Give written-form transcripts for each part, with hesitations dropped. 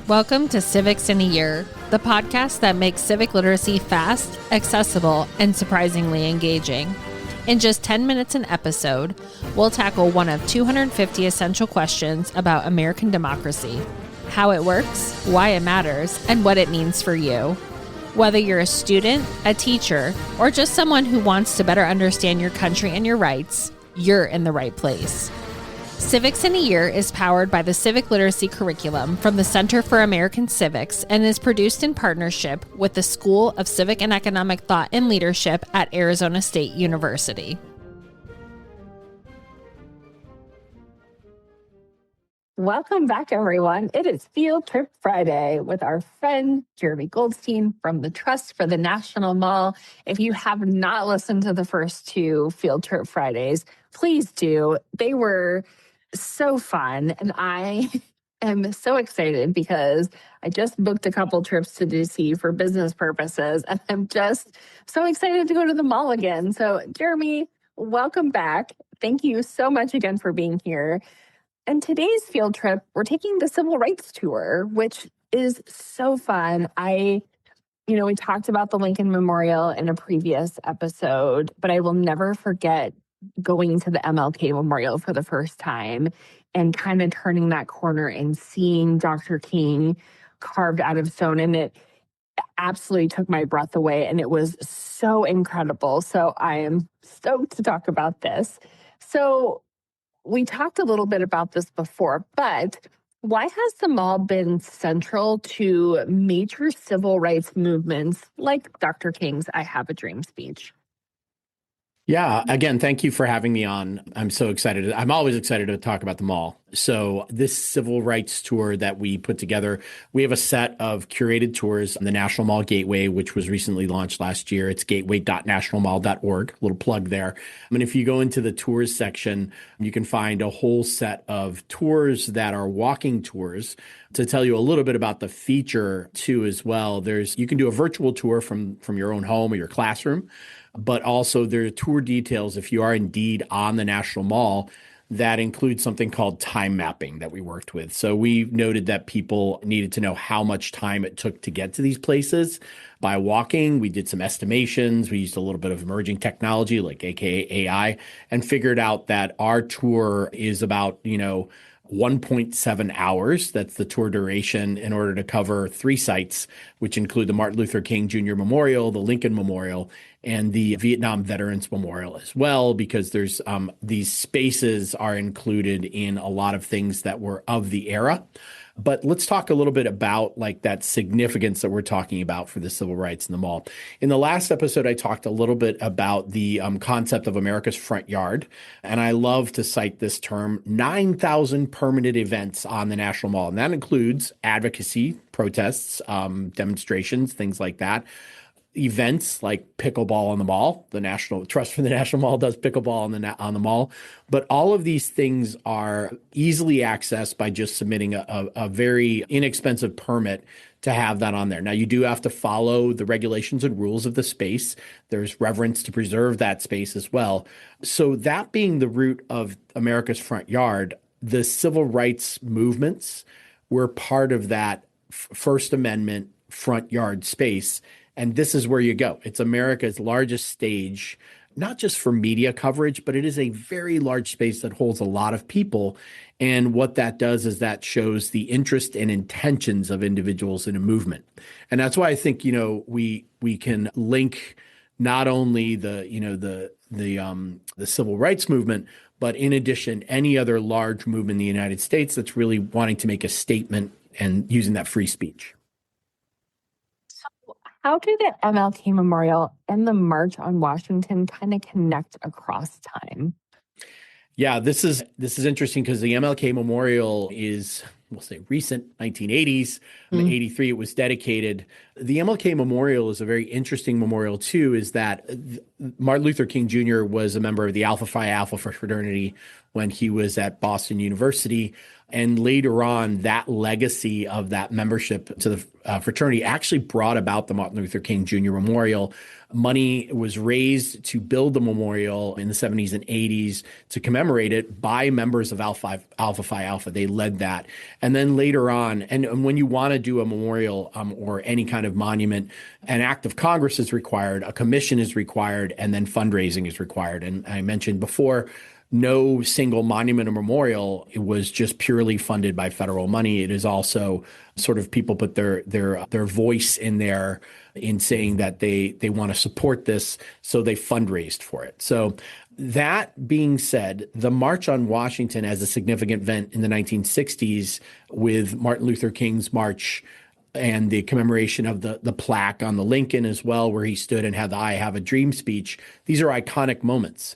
Welcome to Civics in a Year, the podcast that makes civic literacy fast, accessible, and surprisingly engaging. In just 10 minutes an episode, we'll tackle one of 250 essential questions about American democracy, how it works, why it matters, and what it means for you. Whether you're a student, a teacher, or just someone who wants to better understand your country and your rights, you're in the right place. Civics in a Year is powered by the Civic Literacy Curriculum from the Center for American Civics and is produced in partnership with the School of Civic and Economic Thought and Leadership at Arizona State University. Welcome back, everyone. It is Field Trip Friday with our friend Jeremy Goldstein from the Trust for the National Mall. If you have not listened to the first two Field Trip Fridays, please do. They were so fun, and I am so excited because I just booked a couple trips to DC for business purposes, and I'm just so excited to go to the mall again. So, Jeremy, welcome back. Thank you so much again for being here. And today's field trip, we're taking the Civil Rights Tour, which is so fun. We talked about the Lincoln Memorial in a previous episode, but I will never forget going to the MLK Memorial for the first time and kind of turning that corner and seeing Dr. King carved out of stone. And it absolutely took my breath away. And it was so incredible. So I am stoked to talk about this. So we talked a little bit about this before, but why has the mall been central to major civil rights movements like Dr. King's I Have a Dream speech? Yeah, again, thank you for having me on. I'm so excited. I'm always excited to talk about the mall. So this civil rights tour that we put together, we have a set of curated tours on the National Mall Gateway, which was recently launched last year. It's gateway.nationalmall.org, little plug there. And if you go into the tours section, you can find a whole set of tours that are walking tours. To tell you a little bit about the feature too as well, you can do a virtual tour from your own home or your classroom. But also there are tour details if you are indeed on the National Mall that includes something called time mapping that we worked with. So we noted that people needed to know how much time it took to get to these places by walking. We did some estimations. We used a little bit of emerging technology like AKA AI and figured out that our tour is about, 1.7 hours. That's the tour duration in order to cover 3 sites, which include the Martin Luther King Jr. Memorial, the Lincoln Memorial, and the Vietnam Veterans Memorial as well, because there's these spaces are included in a lot of things that were of the era. But let's talk a little bit about like that significance that we're talking about for the civil rights in the mall. In the last episode, I talked a little bit about the concept of America's front yard. And I love to cite this term, 9,000 permanent events on the National Mall. And that includes advocacy, protests, demonstrations, things like that. Events like pickleball on the mall. The National Trust for the National Mall does pickleball on the mall. But all of these things are easily accessed by just submitting a very inexpensive permit to have that on there. Now, you do have to follow the regulations and rules of the space. There's reverence to preserve that space as well. So that being the root of America's front yard, the civil rights movements were part of that First Amendment front yard space. And this is where you go. It's America's largest stage, not just for media coverage, but it is a very large space that holds a lot of people. And what that does is that shows the interest and intentions of individuals in a movement. And that's why I think, we can link not only the civil rights movement, but in addition, any other large movement in the United States that's really wanting to make a statement and using that free speech. How do the MLK Memorial and the March on Washington kind of connect across time? Yeah, this is interesting because the MLK Memorial is, we'll say, recent 1980s. In 83, it was dedicated. The MLK Memorial is a very interesting memorial, too, is that Martin Luther King Jr. was a member of the Alpha Phi Alpha fraternity, when he was at Boston University. And later on, that legacy of that membership to the fraternity actually brought about the Martin Luther King Jr. Memorial. Money was raised to build the memorial in the 70s and 80s to commemorate it by members of Alpha Phi Alpha. They led that. And then later on, and when you want to do a memorial or any kind of monument, an act of Congress is required, a commission is required, and then fundraising is required. And I mentioned before, no single monument or memorial, it was just purely funded by federal money. It is also sort of people put their voice in there in saying that they want to support this, so they fundraised for it. So that being said, the March on Washington as a significant event in the 1960s with Martin Luther King's march and the commemoration of the plaque on the Lincoln as well, where he stood and had the I Have a Dream speech, these are iconic moments.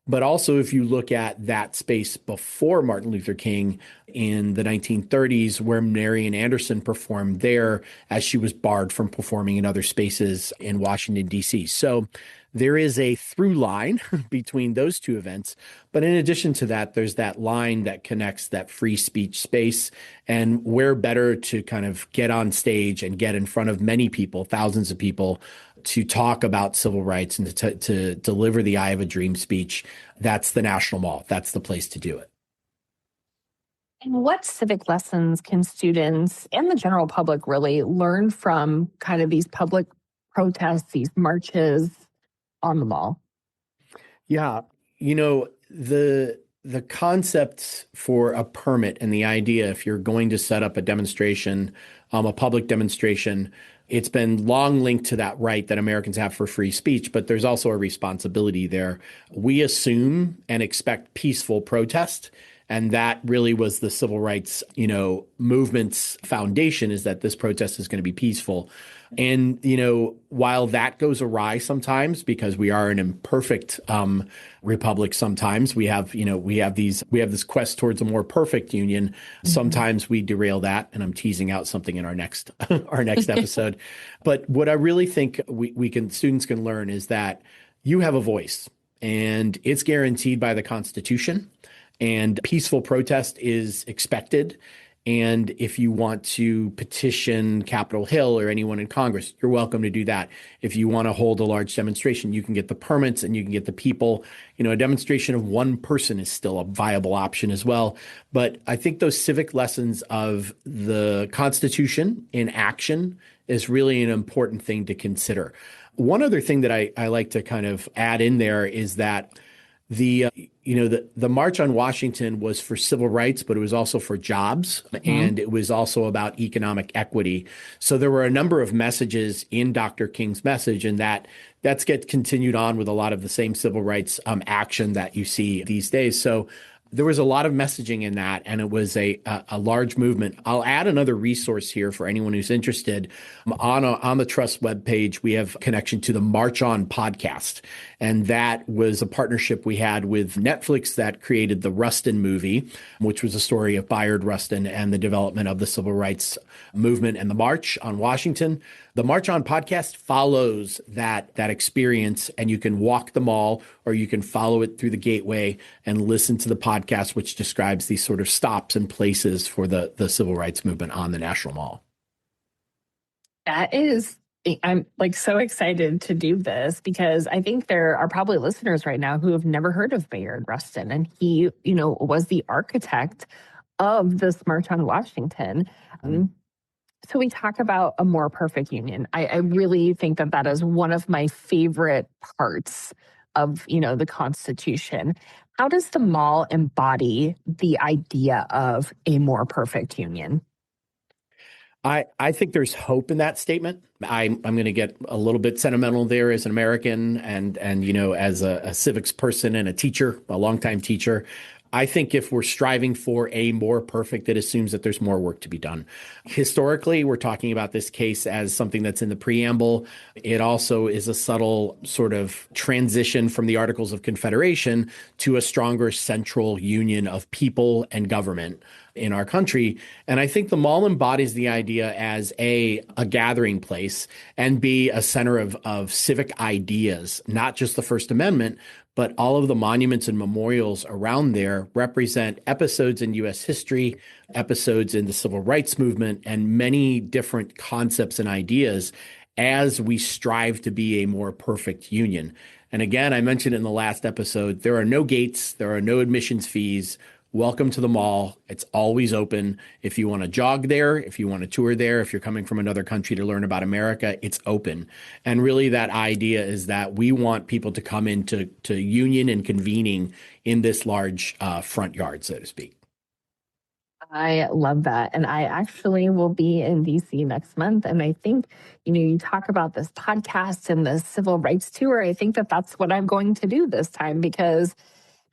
But also, if you look at that space before Martin Luther King in the 1930s, where Marian Anderson performed there as she was barred from performing in other spaces in Washington, D.C. So there is a through line between those two events. But in addition to that, there's that line that connects that free speech space. And where better to kind of get on stage and get in front of many people, thousands of people, to talk about civil rights and to deliver the I Have a Dream speech. That's the National Mall. That's the place to do it. And what civic lessons can students and the general public really learn from kind of these public protests, these marches on the mall? Yeah, the concept for a permit and the idea, if you're going to set up a demonstration, a public demonstration, it's been long linked to that right that Americans have for free speech, but there's also a responsibility there. We assume and expect peaceful protest. And that really was the civil rights, movement's foundation, is that this protest is going to be peaceful. And, while that goes awry sometimes, because we are an imperfect republic sometimes, we have this quest towards a more perfect union. Mm-hmm. Sometimes we derail that, and I'm teasing out something in our next episode. But what I really think students can learn is that you have a voice, and it's guaranteed by the Constitution. And peaceful protest is expected. And if you want to petition Capitol Hill or anyone in Congress, you're welcome to do that. If you want to hold a large demonstration, you can get the permits and you can get the people. A demonstration of one person is still a viable option as well. But I think those civic lessons of the Constitution in action is really an important thing to consider. One other thing that I like to kind of add in there is that the March on Washington was for civil rights, but it was also for jobs, and it was also about economic equity. So there were a number of messages in Dr. King's message, and that's get continued on with a lot of the same civil rights action that you see these days. So there was a lot of messaging in that, and it was a large movement. I'll add another resource here for anyone who's interested. On the Trust webpage, we have connection to the March On podcast, and that was a partnership we had with Netflix that created the Rustin movie, which was a story of Bayard Rustin and the development of the civil rights movement and the March on Washington. The March On podcast follows that experience, and you can walk the mall or you can follow it through the gateway and listen to the podcast, which describes these sort of stops and places for the civil rights movement on the National Mall. I'm so excited to do this because I think there are probably listeners right now who have never heard of Bayard Rustin, and he, was the architect of this March on Washington. So we talk about a more perfect union. I really think that is one of my favorite parts of, the Constitution. How does the mall embody the idea of a more perfect union? I think there's hope in that statement. I'm going to get a little bit sentimental there as an American and as a civics person and a teacher, a longtime teacher. I think if we're striving for a more perfect, it assumes that there's more work to be done. Historically, we're talking about this case as something that's in the preamble. It also is a subtle sort of transition from the Articles of Confederation to a stronger central union of people and government in our country. And I think the mall embodies the idea as a gathering place, and B, a center of civic ideas, not just the First Amendment, but all of the monuments and memorials around there represent episodes in U.S. history, episodes in the civil rights movement, and many different concepts and ideas as we strive to be a more perfect union. And again, I mentioned in the last episode, there are no gates, there are no admissions fees. Welcome to the mall. It's always open. If you want to jog there, if you want to tour there, if you're coming from another country to learn about America, it's open. And really that idea is that we want people to come into union and convening in this large front yard, so to speak. I love that. And I actually will be in DC next month. And I think, you talk about this podcast and the civil rights tour. I think that that's what I'm going to do this time, because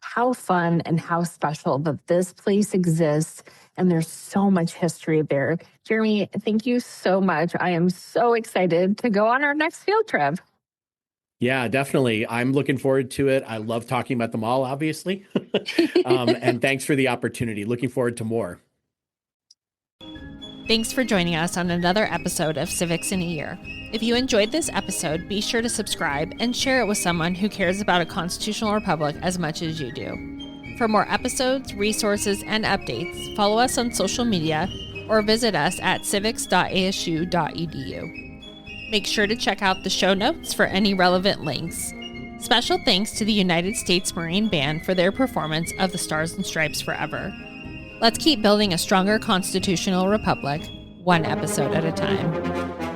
how fun and how special that this place exists. And there's so much history there. Jeremy, thank you so much. I am so excited to go on our next field trip. Yeah, definitely. I'm looking forward to it. I love talking about the mall, obviously. And thanks for the opportunity. Looking forward to more. Thanks for joining us on another episode of Civics in a Year. If you enjoyed this episode, be sure to subscribe and share it with someone who cares about a constitutional republic as much as you do. For more episodes, resources, and updates, follow us on social media or visit us at civics.asu.edu. Make sure to check out the show notes for any relevant links. Special thanks to the United States Marine Band for their performance of the Stars and Stripes Forever. Let's keep building a stronger constitutional republic, one episode at a time.